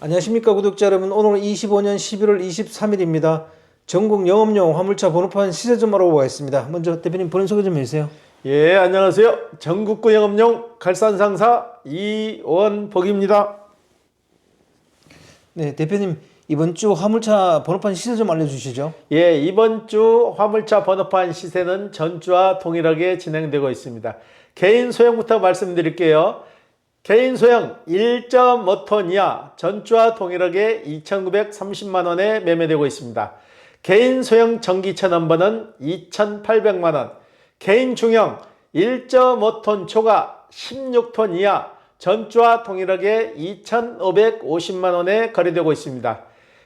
안녕하십니까 구독자 여러분. 오늘은 25년 11월 23일입니다. 전국 영업용 화물차 번호판 시세 좀 알아보겠습니다. 먼저 대표님 본인 소개 좀 해주세요. 예, 안녕하세요. 전국구 영업용 갈산상사 이원복입니다. 네, 대표님 이번 주 화물차 번호판 시세 좀 알려주시죠. 예, 이번 주 화물차 번호판 시세는 전주와 동일하게 진행되고 있습니다. 개인 소형부터 말씀드릴게요. 개인 소형 1.5톤 이하 전주와 동일하게 2,930만 원에 매매되고 있습니다. 개인 소형 전기차 넘버는 2,800만 원. 개인 중형 1.5톤 초과 16톤 이하 전주와 동일하게 2,550만 원에 거래되고 있습니다.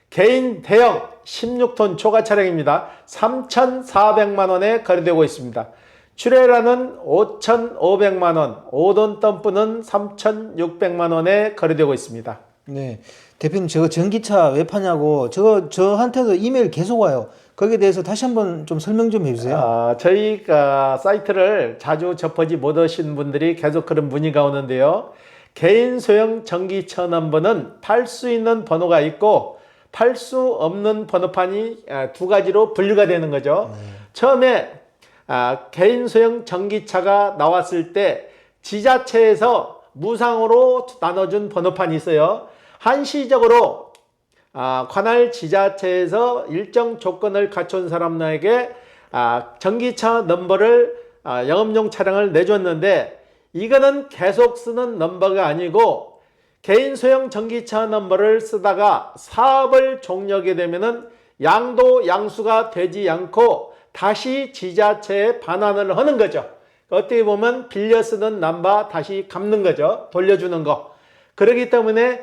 개인 대형 16톤 초과 차량입니다. 3,400만 원에 거래되고 있습니다. 출애라는 5,500만 원, 5돈 덤프는 3,600만 원에 거래되고 있습니다. 네, 대표님 저거 전기차 왜 파냐고 저한테도 이메일 계속 와요. 거기에 대해서 다시 한번 좀 설명 좀 해주세요. 저희가 사이트를 자주 접하지 못하신 분들이 계속 그런 문의가 오는데요. 개인 소형 전기차 넘버는 팔 수 있는 번호가 있고 팔 수 없는 번호판이 두 가지로 분류가 되는 거죠. 처음에 개인 소형 전기차가 나왔을 때 지자체에서 무상으로 나눠준 번호판이 있어요. 한시적으로 관할 지자체에서 일정 조건을 갖춘 사람에게 전기차 넘버를 영업용 차량을 내줬는데 이거는 계속 쓰는 넘버가 아니고 개인 소형 전기차 넘버를 쓰다가 사업을 종료하게 되면은 양도 양수가 되지 않고 다시 지자체에 반환을 하는 거죠. 어떻게 보면 빌려 쓰는 넘버 다시 갚는 거죠. 돌려주는 거. 그렇기 때문에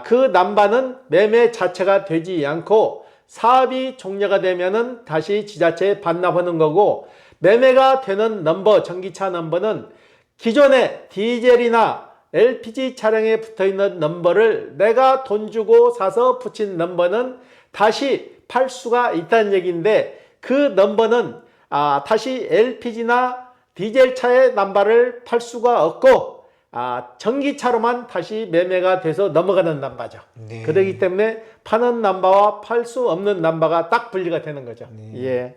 그 넘버는 매매 자체가 되지 않고 사업이 종료가 되면은 다시 지자체에 반납하는 거고, 매매가 되는 넘버, 전기차 넘버는 기존에 디젤이나 LPG 차량에 붙어있는 넘버를 내가 돈 주고 사서 붙인 넘버는 다시 팔 수가 있다는 얘기인데, 그 넘버는 다시 LPG나 디젤차의 넘버를 팔 수가 없고 전기차로만 다시 매매가 돼서 넘어가는 넘버죠. 네. 그렇기 때문에 파는 넘버와 팔 수 없는 넘버가 딱 분리가 되는 거죠. 네. 예.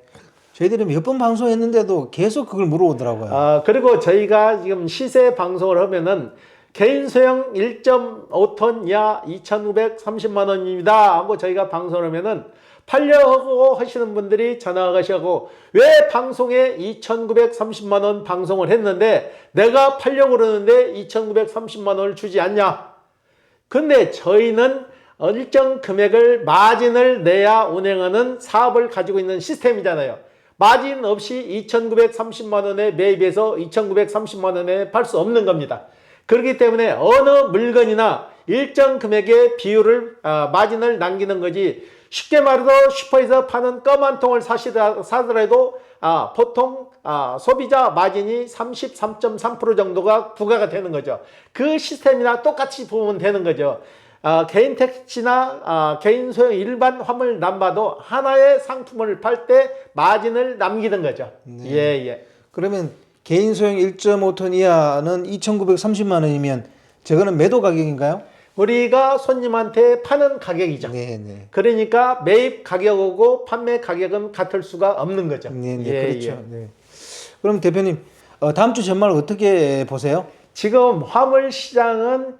저희들이 몇 번 방송했는데도 계속 그걸 물어오더라고요. 그리고 저희가 지금 시세 방송을 하면은 개인 소형 1.5톤 이하 2,930만 원입니다 하고 저희가 방송을 하면은 팔려고 하시는 분들이 전화가 가시고, 왜 방송에 2,930만 원 방송을 했는데 내가 팔려고 그러는데 2,930만 원을 주지 않냐. 근데 저희는 일정 금액을 마진을 내야 운행하는 사업을 가지고 있는 시스템이잖아요. 마진 없이 2,930만 원에 매입해서 2,930만 원에 팔 수 없는 겁니다. 그렇기 때문에 어느 물건이나 일정 금액의 비율을 마진을 남기는 거지, 쉽게 말해서 슈퍼에서 파는 껌 한 통을 사더라도 보통 소비자 마진이 33.3% 정도가 부과가 되는 거죠. 그 시스템이나 똑같이 보면 되는 거죠. 개인 택시나 개인 소형 일반 화물 남봐도 하나의 상품을 팔 때 마진을 남기는 거죠. 네. 예. 그러면 개인 소형 1.5톤 이하는 2,930만 원이면 저거는 매도 가격인가요? 우리가 손님한테 파는 가격이죠. 네. 그러니까 매입 가격하고 판매 가격은 같을 수가 없는 거죠. 네, 그렇죠. 네. 그럼 대표님 다음 주 전망을 어떻게 보세요? 지금 화물 시장은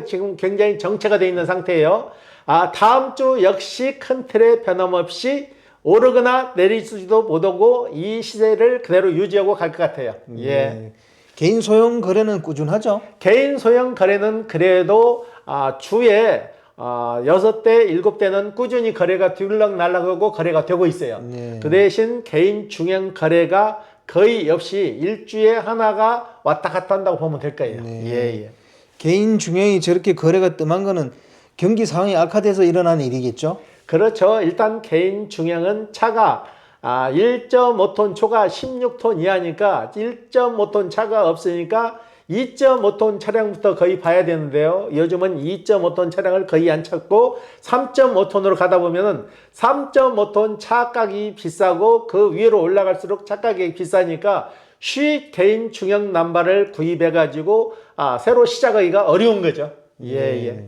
지금 굉장히 정체가 되어 있는 상태예요. 다음 주 역시 큰 틀의 변함없이 오르거나 내리지도 못하고 이 시세를 그대로 유지하고 갈 것 같아요. 예. 개인 소형 거래는 꾸준하죠? 개인 소형 거래는 그래도 주에 6대, 7대는 꾸준히 거래가 들락날락하고 거래가 되고 있어요. 네. 그 대신 개인 중형 거래가 거의 없이 일주에 하나가 왔다 갔다 한다고 보면 될 거예요. 네. 예. 개인 중형이 저렇게 거래가 뜸한 거는 경기 상황이 악화돼서 일어난 일이겠죠? 그렇죠. 일단 개인 중형은 차가 1.5톤 초과 16톤 이하니까 1.5톤 차가 없으니까 2.5톤 차량부터 거의 봐야 되는데요. 요즘은 2.5톤 차량을 거의 안 찾고 3.5톤으로 가다 보면은 3.5톤 차 가격이 비싸고 그 위로 올라갈수록 차 가격이 비싸니까 개인 중형 남바를 구입해 가지고 새로 시작하기가 어려운 거죠. 예.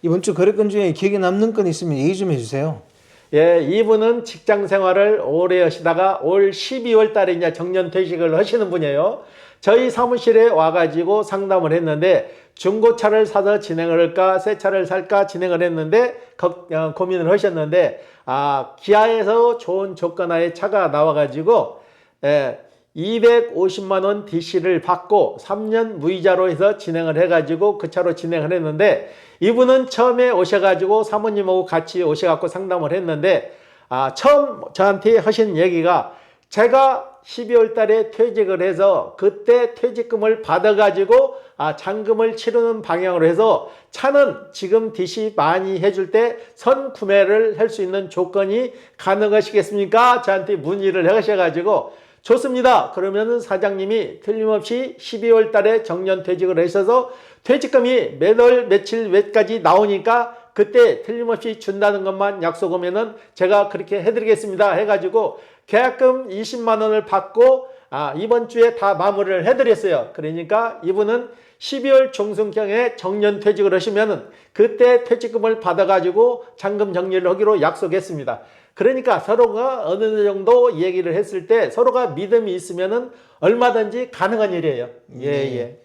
이번 주 거래건 중에 기억에 남는 건 있으면 얘기 좀 해주세요. 예, 이분은 직장 생활을 오래 하시다가 올 12월 달에 이제 정년퇴직을 하시는 분이에요. 저희 사무실에 와가지고 상담을 했는데 중고차를 사서 진행을 할까 새 차를 살까 진행을 했는데 고민을 하셨는데 기아에서 좋은 조건하에 차가 나와가지고 250만 원 DC를 받고 3년 무이자로 해서 진행을 해가지고 그 차로 진행을 했는데 이분은 처음에 오셔가지고 사모님하고 같이 오셔갖고 상담을 했는데 처음 저한테 하신 얘기가 제가 12월 달에 퇴직을 해서 그때 퇴직금을 받아가지고 잔금을 치르는 방향으로 해서 차는 지금 DC 많이 해줄 때 선 구매를 할 수 있는 조건이 가능하시겠습니까? 저한테 문의를 하셔가지고 좋습니다. 그러면은 사장님이 틀림없이 12월 달에 정년퇴직을 하셔서 퇴직금이 매달 며칠 몇까지 나오니까 그때 틀림없이 준다는 것만 약속하면은 제가 그렇게 해드리겠습니다. 해가지고 계약금 20만 원을 받고 이번 주에 다 마무리를 해드렸어요. 그러니까 이분은 12월 중순경에 정년퇴직을 하시면은 그때 퇴직금을 받아가지고 잔금 정리를 하기로 약속했습니다. 그러니까 서로가 어느 정도 얘기를 했을 때 서로가 믿음이 있으면은 얼마든지 가능한 일이에요. 예.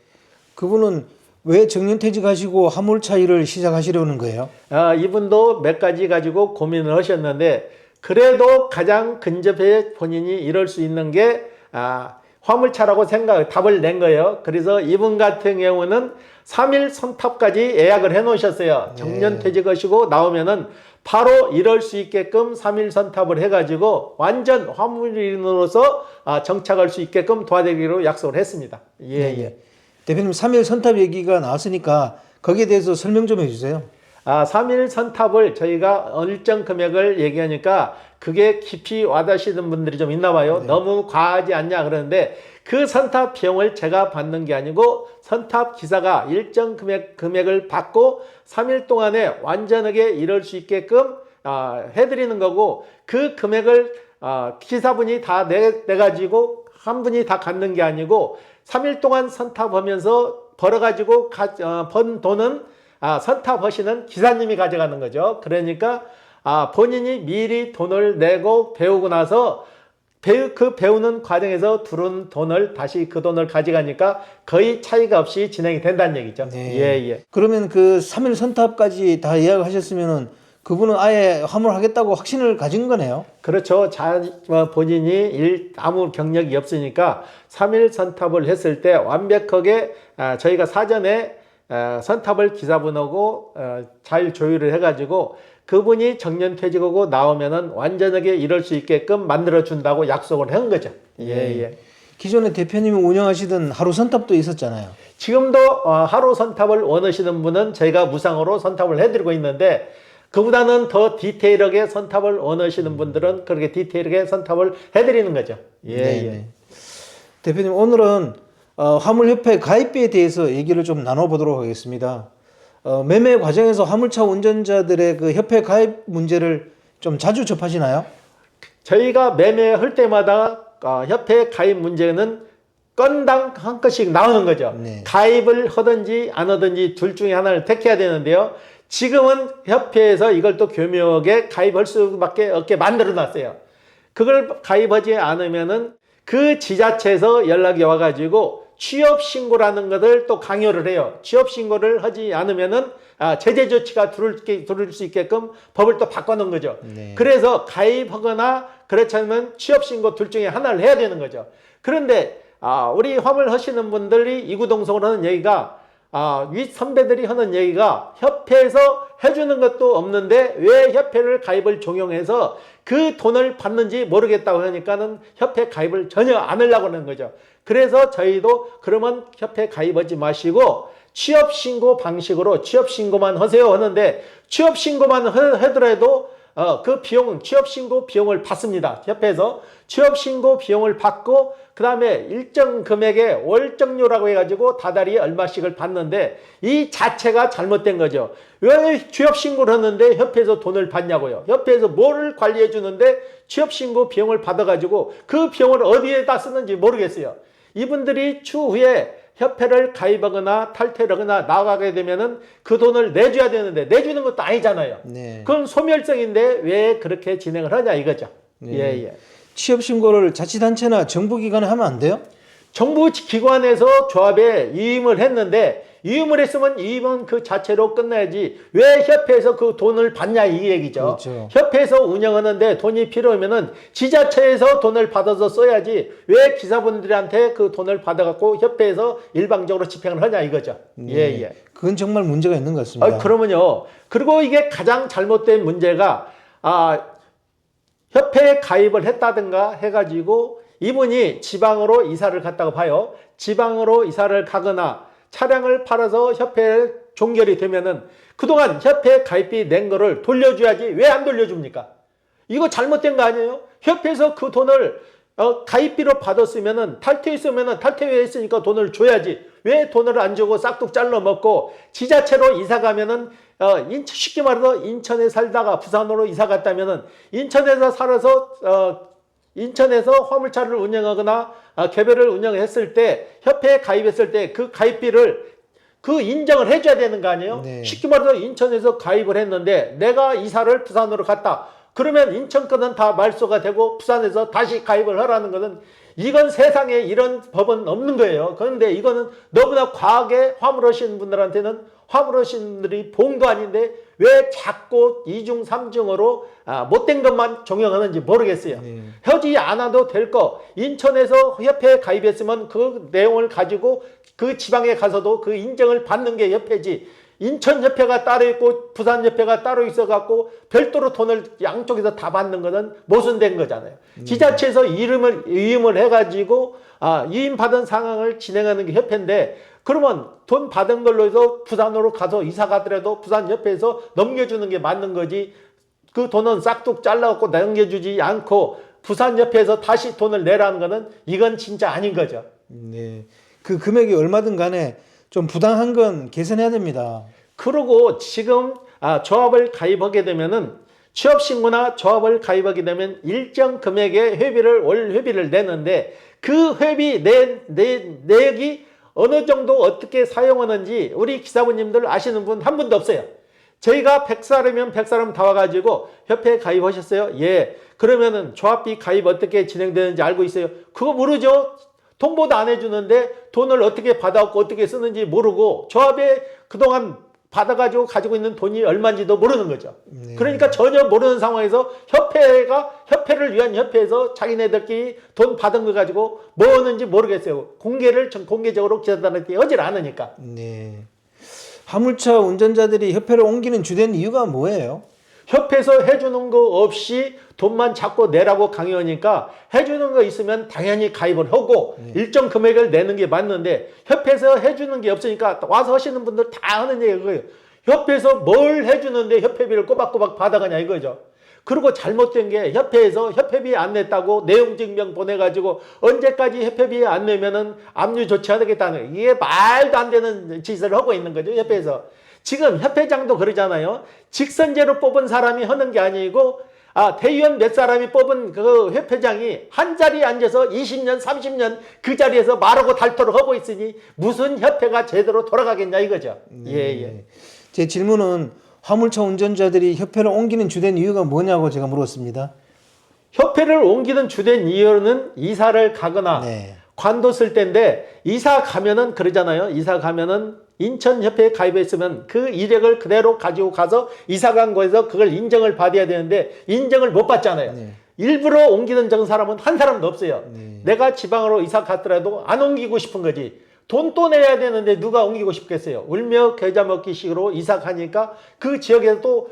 그분은 왜 정년퇴직하시고 화물차 일을 시작하시려는 거예요? 이분도 몇 가지 가지고 고민을 하셨는데 그래도 가장 근접해 본인이 이럴 수 있는 게 화물차라고 답을 낸 거예요. 그래서 이분 같은 경우는 3일 선탑까지 예약을 해 놓으셨어요. 정년퇴직하시고 나오면은 바로 이럴 수 있게끔 3일 선탑을 해가지고 완전 화물인으로서 정착할 수 있게끔 도와드리기로 약속을 했습니다. 예. 대표님 3일 선탑 얘기가 나왔으니까 거기에 대해서 설명 좀 해주세요. 3일 선탑을 저희가 일정 금액을 얘기하니까 그게 깊이 와닿으시는 분들이 좀 있나 봐요. 너무 과하지 않냐 그러는데 그 선탑 비용을 제가 받는 게 아니고 선탑 기사가 일정 금액을 받고 3일 동안에 완전하게 이럴 수 있게끔 해드리는 거고 그 금액을 기사분이 다 내가지고 한 분이 다 갖는 게 아니고 3일 동안 선탑하면서 벌어가지고 번 돈은 선탑하시는 기사님이 가져가는 거죠. 그러니까 본인이 미리 돈을 내고 배우고 나서 그 배우는 과정에서 들은 돈을 다시 그 돈을 가져가니까 거의 차이가 없이 진행이 된다는 얘기죠. 예. 그러면 그 3일 선탑까지 다 예약을 하셨으면은 그분은 아예 화물하겠다고 확신을 가진 거네요. 그렇죠. 본인이 아무 경력이 없으니까 3일 선탑을 했을 때 완벽하게 저희가 사전에 선탑을 기사분하고 잘 조율을 해가지고 그분이 정년퇴직하고 나오면은 완전하게 이럴 수 있게끔 만들어준다고 약속을 한 거죠. 예. 기존에 대표님이 운영하시던 하루 선탑도 있었잖아요. 지금도 하루 선탑을 원하시는 분은 저희가 무상으로 선탑을 해드리고 있는데 그보다는 더 디테일하게 선탑을 원하시는 분들은 그렇게 디테일하게 선탑을 해드리는 거죠. 예. 대표님 오늘은 화물협회 가입비에 대해서 얘기를 좀 나눠보도록 하겠습니다. 매매 과정에서 화물차 운전자들의 그 협회 가입 문제를 좀 자주 접하시나요? 저희가 매매할 때마다 협회 가입 문제는 건당 한 건씩 나오는 거죠. 가입을 하든지 안 하든지 둘 중에 하나를 택해야 되는데요. 지금은 협회에서 이걸 또 교묘하게 가입할 수밖에 없게 만들어 놨어요. 그걸 가입하지 않으면은 그 지자체에서 연락이 와가지고 취업신고라는 것을 또 강요를 해요. 취업신고를 하지 않으면은 제재 조치가 들을 수 있게끔 법을 또 바꿔놓은 거죠. 그래서 가입하거나 그렇지 않으면 취업신고 둘 중에 하나를 해야 되는 거죠. 그런데 우리 화물 하시는 분들이 이구동성으로 하는 얘기가 윗 선배들이 하는 얘기가 협회에서 해주는 것도 없는데 왜 협회를 가입을 종용해서 그 돈을 받는지 모르겠다고 하니까는 협회 가입을 전혀 안 하려고 하는 거죠. 그래서 저희도 그러면 협회 가입하지 마시고 취업신고 방식으로 취업신고만 하세요 하는데 취업신고만 하더라도 그 비용은 취업신고 비용을 받습니다. 협회에서 취업신고 비용을 받고 그 다음에 일정 금액의 월정료라고 해가지고 다달이 얼마씩을 받는데 이 자체가 잘못된 거죠. 왜 취업신고를 하는데 협회에서 돈을 받냐고요. 협회에서 뭐를 관리해 주는데 취업신고 비용을 받아가지고 그 비용을 어디에다 쓰는지 모르겠어요. 이분들이 추후에 협회를 가입하거나 탈퇴를 하거나 나가게 되면은 그 돈을 내줘야 되는데 내주는 것도 아니잖아요. 네. 그건 소멸성인데 왜 그렇게 진행을 하냐 이거죠. 네. 예, 예. 취업 신고를 자치단체나 정부기관에 하면 안 돼요? 정부 기관에서 조합에 이임을 했는데 이임을 했으면 이임은 그 자체로 끝나야지 왜 협회에서 그 돈을 받냐 이 얘기죠. 그렇죠. 협회에서 운영하는데 돈이 필요하면은 지자체에서 돈을 받아서 써야지 왜 기사분들한테 그 돈을 받아갖고 협회에서 일방적으로 집행을 하냐 이거죠. 네. 예, 예. 그건 정말 문제가 있는 것 같습니다. 그러면요. 그리고 이게 가장 잘못된 문제가 협회에 가입을 했다든가 해가지고 이분이 지방으로 이사를 갔다고 봐요. 지방으로 이사를 가거나 차량을 팔아서 협회에 종결이 되면은 그동안 협회 가입비 낸 거를 돌려줘야지 왜 안 돌려줍니까? 이거 잘못된 거 아니에요? 협회에서 그 돈을 가입비로 받았으면은 탈퇴했으면은 탈퇴했으니까 돈을 줘야지 왜 돈을 안 주고 싹둑 잘라 먹고 지자체로 이사 가면은 쉽게 말해서 인천에 살다가 부산으로 이사 갔다면은 인천에서 살아서 인천에서 화물차를 운영하거나 개별을 운영했을 때 협회에 가입했을 때 그 가입비를 그 인정을 해줘야 되는 거 아니에요? 네. 쉽게 말해서 인천에서 가입을 했는데 내가 이사를 부산으로 갔다. 그러면 인천 거는 다 말소가 되고 부산에서 다시 가입을 하라는 것은 이건 세상에 이런 법은 없는 거예요. 그런데 이거는 너무나 과하게 화물하시는 분들한테는 화물하시는 분들이 봉도 아닌데 왜 자꾸 이중 삼중으로 못된 것만 종용하는지 모르겠어요. 네. 하지 않아도 될 거 인천에서 협회에 가입했으면 그 내용을 가지고 그 지방에 가서도 그 인정을 받는 게 협회지. 인천협회가 따로 있고 부산협회가 따로 있어갖고 별도로 돈을 양쪽에서 다 받는 것은 모순된 거잖아요. 지자체에서 이임을 해가지고 이임받은 상황을 진행하는 게 협회인데 그러면 돈 받은 걸로 해서 부산으로 가서 이사 가더라도 부산협회에서 넘겨주는 게 맞는 거지 그 돈은 싹둑 잘라갖고 넘겨주지 않고 부산협회에서 다시 돈을 내라는 거는 이건 진짜 아닌 거죠. 네. 그 금액이 얼마든 간에 좀 부당한 건 개선해야 됩니다. 그리고 지금 조합을 가입하게 되면은 취업신고나 조합을 가입하게 되면 일정 금액의 월 회비를 내는데 그 회비 내역이 어느 정도 어떻게 사용하는지 우리 기사분님들 아시는 분 한 분도 없어요. 저희가 100사람이면 100사람 다 와가지고 협회에 가입하셨어요? 예. 그러면은 조합비 가입 어떻게 진행되는지 알고 있어요? 그거 모르죠? 통보도 안 해주는데 돈을 어떻게 받아왔고 어떻게 쓰는지 모르고 조합에 그동안 받아가지고 가지고 있는 돈이 얼마인지도 모르는 거죠. 네. 그러니까 전혀 모르는 상황에서 협회를 위한 협회에서 자기네들끼리 돈 받은 거 가지고 뭐 하는지 모르겠어요. 공개를 공개적으로 기사단한테 하질 않으니까. 네. 화물차 운전자들이 협회를 옮기는 주된 이유가 뭐예요? 협회에서 해주는 거 없이 돈만 자꾸 내라고 강요하니까 해주는 거 있으면 당연히 가입을 하고 일정 금액을 내는 게 맞는데 협회에서 해주는 게 없으니까 와서 하시는 분들 다 하는 얘기가 그거예요. 협회에서 뭘 해주는데 협회비를 꼬박꼬박 받아가냐 이거죠. 그리고 잘못된 게 협회에서 협회비 안 냈다고 내용증명 보내가지고 언제까지 협회비 안 내면은 압류 조치하겠다는 이게 말도 안 되는 짓을 하고 있는 거죠. 협회에서. 지금 협회장도 그러잖아요. 직선제로 뽑은 사람이 하는 게 아니고 대의원 몇 사람이 뽑은 그 협회장이 한 자리에 앉아서 20년 30년 그 자리에서 말하고 닳도록 하고 있으니 무슨 협회가 제대로 돌아가겠냐 이거죠. 네. 예. 제 질문은 화물차 운전자들이 협회를 옮기는 주된 이유가 뭐냐고 제가 물었습니다. 협회를 옮기는 주된 이유는 이사를 가거나 네. 관도 쓸 때인데 이사 가면은 그러잖아요. 이사 가면은 인천협회에 가입했으면 그 이력을 그대로 가지고 가서 이사 간 거에서 그걸 인정을 받아야 되는데 인정을 못 받잖아요. 네. 일부러 옮기는 저 사람은 한 사람도 없어요. 네. 내가 지방으로 이사 갔더라도 안 옮기고 싶은 거지. 돈 또 내야 되는데 누가 옮기고 싶겠어요. 울며 겨자 먹기 식으로 이사 가니까 그 지역에서 또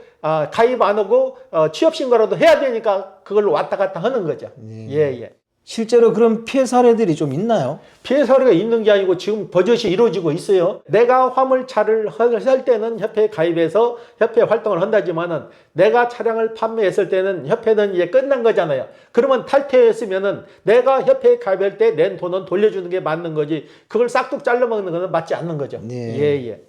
가입 안 하고 취업신고라도 해야 되니까 그걸로 왔다 갔다 하는 거죠. 네. 예. 실제로 그런 피해 사례들이 좀 있나요? 피해 사례가 있는 게 아니고 지금 버젓이 이루어지고 있어요. 내가 화물차를 할 때는 협회에 가입해서 협회 활동을 한다지만은 내가 차량을 판매했을 때는 협회는 이제 끝난 거잖아요. 그러면 탈퇴했으면은 내가 협회에 가입할 때 낸 돈은 돌려주는 게 맞는 거지. 그걸 싹둑 잘라먹는 거는 맞지 않는 거죠. 네. 예.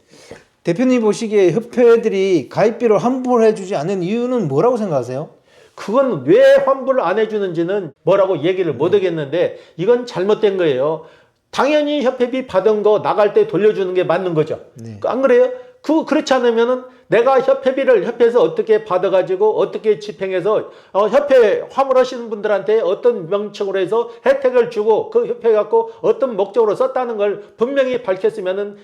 대표님 보시기에 협회들이 가입비를 환불해주지 않는 이유는 뭐라고 생각하세요? 그건 왜 환불을 안 해주는지는 뭐라고 얘기를 못 하겠는데 이건 잘못된 거예요. 당연히 협회비 받은 거 나갈 때 돌려주는 게 맞는 거죠. 네. 안 그래요? 그렇지 않으면은 내가 협회비를 협회에서 어떻게 받아가지고 어떻게 집행해서 협회 화물하시는 분들한테 어떤 명칭으로 해서 혜택을 주고 그 협회 갖고 어떤 목적으로 썼다는 걸 분명히 밝혔으면은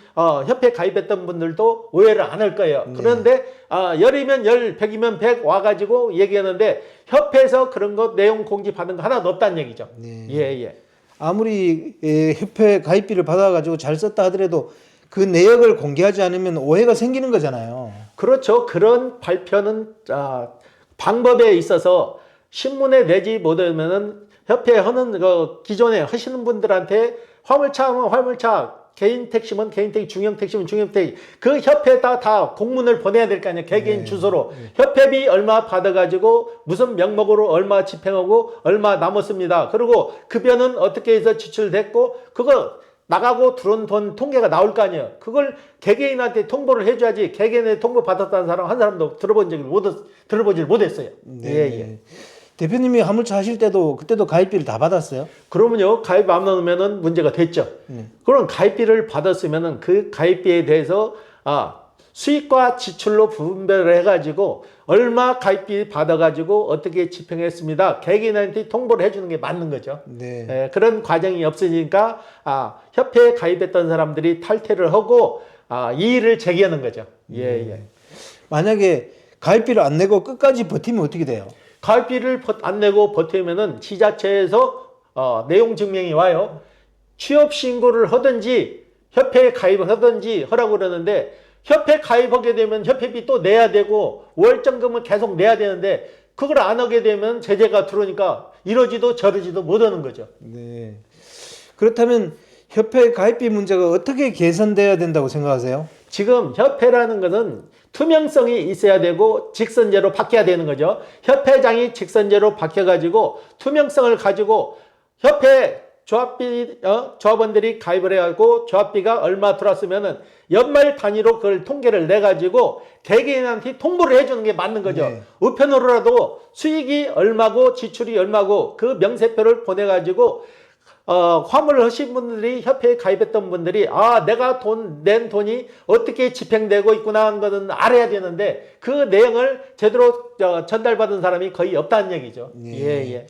협회 가입했던 분들도 오해를 안 할 거예요. 그런데 열이면 열, 백이면 백 와가지고 얘기하는데 협회에서 그런 거 내용 공지 받은 거 하나도 없다는 얘기죠. 네. 예. 아무리 협회 가입비를 받아가지고 잘 썼다 하더라도 그 내역을 공개하지 않으면 오해가 생기는 거잖아요. 그렇죠. 그런 발표는 방법에 있어서 신문에 내지 못하면은 협회 하는 기존에 하시는 분들한테 화물차 하면 화물차, 개인 택시면 개인 택시, 중형 택시면 중형 택시 그 협회에다 다 공문을 보내야 될 거 아니에요. 개개인 주소로 협회비 얼마 받아가지고 무슨 명목으로 얼마 집행하고 얼마 남았습니다. 그리고 급여는 어떻게 해서 지출됐고 그거 나가고 들어온 돈 통계가 나올 거 아니에요. 그걸 개개인한테 통보를 해줘야지 개개인에 통보 받았다는 사람 한 사람도 들어보질 못했어요. 네. 예. 대표님이 화물차 하실 때도 그때도 가입비를 다 받았어요? 그러면요 가입 안 넣으면은 문제가 됐죠. 그럼 가입비를 받았으면은 그 가입비에 대해서 수익과 지출로 분배를 해가지고 얼마 가입비 받아가지고 어떻게 집행했습니다. 개개인한테 통보를 해주는 게 맞는 거죠. 네. 그런 과정이 없으니까 협회에 가입했던 사람들이 탈퇴를 하고 이의를 제기하는 거죠. 예. 만약에 가입비를 안 내고 끝까지 버티면 어떻게 돼요? 가입비를 안 내고 버티면은 지자체에서 내용 증명이 와요. 취업 신고를 하든지 협회에 가입을 하든지 하라고 그러는데 협회 가입하게 되면 협회비 또 내야 되고 월정금을 계속 내야 되는데 그걸 안 하게 되면 제재가 들어오니까 이러지도 저러지도 못하는 거죠. 네. 그렇다면 협회 가입비 문제가 어떻게 개선돼야 된다고 생각하세요? 지금 협회라는 것은 투명성이 있어야 되고 직선제로 바뀌어야 되는 거죠. 협회장이 직선제로 바뀌어가지고 투명성을 가지고 협회 조합원들이 가입을 해가지고 조합비가 얼마 들어왔으면은 연말 단위로 그걸 통계를 내가지고 개개인한테 통보를 해주는 게 맞는 거죠. 네. 우편으로라도 수익이 얼마고 지출이 얼마고 그 명세표를 보내가지고 화물을 하신 분들이 협회에 가입했던 분들이 내가 낸 돈이 어떻게 집행되고 있구나 하는 것은 알아야 되는데 그 내용을 제대로 전달받은 사람이 거의 없다는 얘기죠. 예.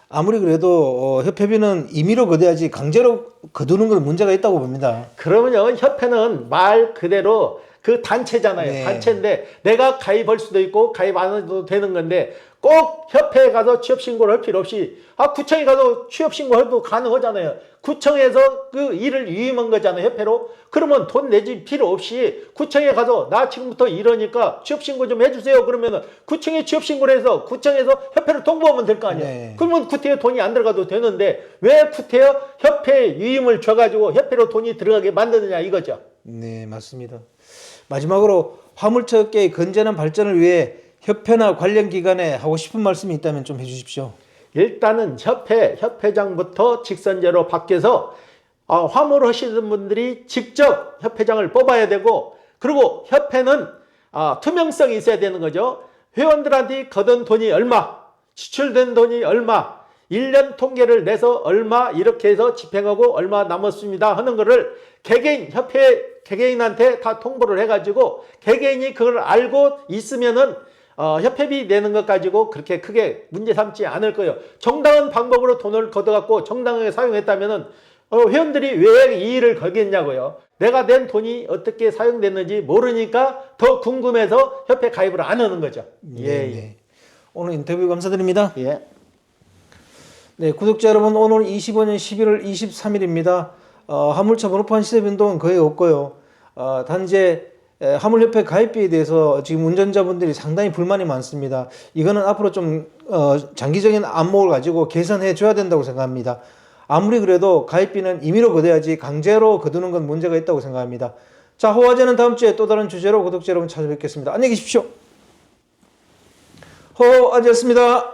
아무리 그래도 협회비는 임의로 거둬야지 강제로 거두는 건 문제가 있다고 봅니다. 그러면요 협회는 말 그대로 그 단체잖아요. 네. 단체인데 내가 가입할 수도 있고 가입 안 해도 되는 건데 꼭 협회에 가서 취업신고를 할 필요 없이 구청에 가서 취업신고해도 가능하잖아요. 구청에서 그 일을 위임한 거잖아요. 협회로. 그러면 돈 내지 필요 없이 구청에 가서 나 지금부터 이러니까 취업신고 좀 해주세요. 그러면은 구청에 취업신고를 해서 구청에서 협회를 통보하면 될 거 아니에요. 네. 그러면 구태여 돈이 안 들어가도 되는데 왜 구태여 협회 위임을 줘가지고 협회로 돈이 들어가게 만드느냐 이거죠. 네, 맞습니다. 마지막으로 화물차 업계의 건전한 발전을 위해 협회나 관련 기관에 하고 싶은 말씀이 있다면 좀 해주십시오. 일단은 협회장부터 직선제로 바뀌어서 화물 하시는 분들이 직접 협회장을 뽑아야 되고 그리고 협회는 투명성이 있어야 되는 거죠. 회원들한테 거둔 돈이 얼마, 지출된 돈이 얼마, 1년 통계를 내서 얼마 이렇게 해서 집행하고 얼마 남았습니다 하는 거를 개개인한테 다 통보를 해가지고 개개인이 그걸 알고 있으면은 협회비 내는 것 가지고 그렇게 크게 문제 삼지 않을 거예요. 정당한 방법으로 돈을 걷어갖고 정당하게 사용했다면은 회원들이 왜 이 일을 걸겠냐고요. 내가 낸 돈이 어떻게 사용됐는지 모르니까 더 궁금해서 협회 가입을 안 하는 거죠. 네. 오늘 인터뷰 감사드립니다. 예. 네, 구독자 여러분, 오늘 25년 11월 23일입니다. 화물차 번호판 시세 변동은 거의 없고요. 단지 화물협회 가입비에 대해서 지금 운전자분들이 상당히 불만이 많습니다. 이거는 앞으로 좀 장기적인 안목을 가지고 개선해 줘야 된다고 생각합니다. 아무리 그래도 가입비는 임의로 거둬야지 강제로 거두는 건 문제가 있다고 생각합니다. 자, 호화제는 다음 주에 또 다른 주제로 구독자 여러분 찾아뵙겠습니다. 안녕히 계십시오. 호화제였습니다.